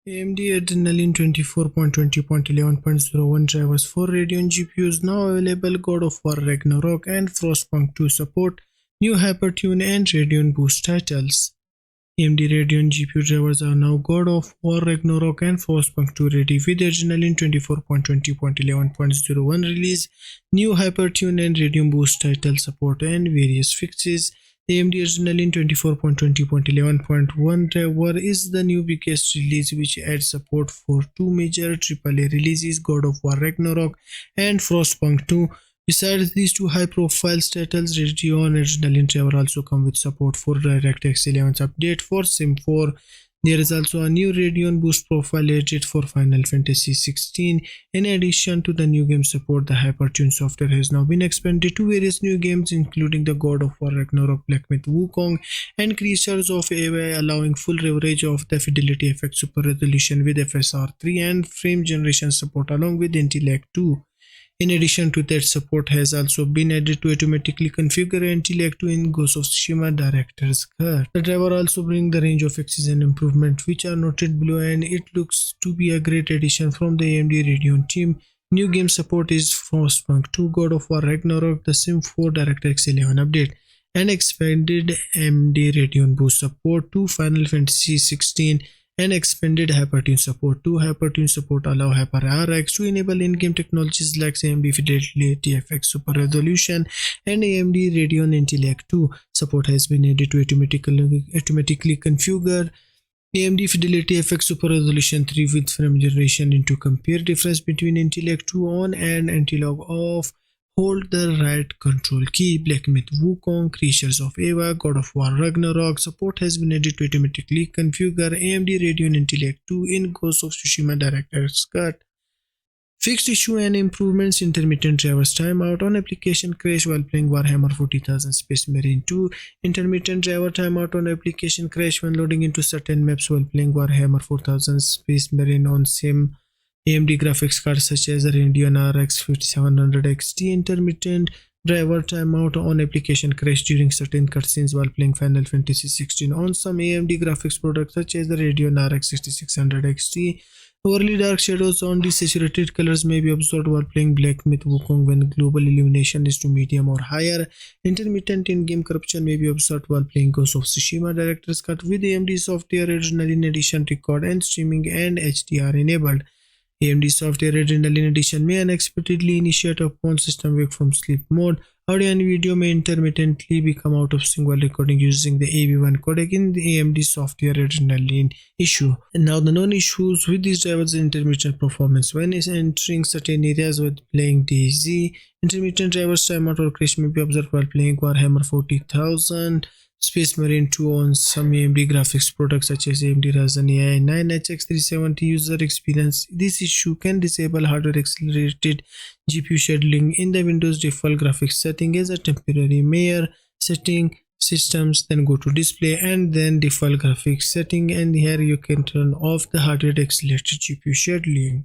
AMD Adrenalin 24.20.11.01 drivers for Radeon GPUs now available. God of War Ragnarok and Frostpunk 2 support new HYPR-Tune and Radeon Boost titles. AMD Radeon GPU drivers are now God of War Ragnarok and Frostpunk 2 ready with Adrenalin 24.20.11.01 release, new HYPR-Tune and Radeon Boost title support and various fixes. The AMD Adrenalin 24.20.11.1 driver is the new biggest release which adds support for two major AAA releases, God of War Ragnarok and Frostpunk 2. Besides these two high-profile titles, Radeon Adrenalin driver also come with support for DirectX 11's update for Sim 4. There is also a new Radeon Boost profile added for Final Fantasy XVI. In addition to the new game support, the HYPR-Tune software has now been expanded to various new games including the God of War Ragnarok, Black Myth Wukong and Creatures of Ava, allowing full coverage of the FidelityFX Super Resolution with FSR3 and frame generation support along with Intellect 2. In addition to that, support has also been added to automatically configure Intellect 2 in Ghost of Tsushima Director's Cut. The driver also brings the range of fixes and improvements which are noted below, and it looks to be a great addition from the AMD Radeon team. New game support is Frostpunk 2, God of War Ragnarok, the Sim 4 DirectX 11 update, and expanded AMD Radeon Boost support to Final Fantasy XVI and expanded HYPR-Tune support. To HYPR-Tune support allow HYPR-RX to enable in-game technologies like AMD FidelityFX Super Resolution and AMD Radeon Intellect 2. Support has been added to automatically configure AMD FidelityFX Super Resolution 3 with frame generation and to compare difference between Intellect 2 on and Antilog off. Hold the right control key. Black Myth Wukong, Creatures of Ava, God of War Ragnarok. Support has been added to automatically configure AMD Radeon Intellect 2 in Ghost of Tsushima Director's Cut. Fixed issue and improvements: intermittent drivers timeout on application crash while playing Warhammer 40,000 Space Marine 2. Intermittent driver timeout on application crash when loading into certain maps while playing Warhammer 4000 Space Marine on same AMD graphics cards such as Radeon RX 5700 XT. Intermittent driver timeout on application crash during certain cutscenes while playing Final Fantasy XVI on some AMD graphics products such as the Radeon RX 6600 XT. Overly dark shadows on desaturated colors may be observed while playing Black Myth Wukong when global illumination is to medium or higher. Intermittent in-game corruption may be observed while playing Ghost of Tsushima Director's Cut with AMD software Adrenalin Edition record and streaming and HDR enabled. AMD software Adrenalin Edition may unexpectedly initiate upon system wake from sleep mode. Audio and video may intermittently become out of sync while recording using the AV1 codec in the AMD software Adrenalin issue. And now the known issues with these drivers: intermittent performance when entering certain areas with playing DayZ. Intermittent drivers timeout or crash may be observed while playing Warhammer 40,000 Space Marine 2 on some AMD graphics products such as AMD Ryzen AI 9 HX370 user experience. This issue can disable hardware accelerated GPU scheduling in the Windows default graphics setting as a temporary measure. Setting systems, then go to display and then default graphics setting, and here you can turn off the hardware accelerated GPU scheduling.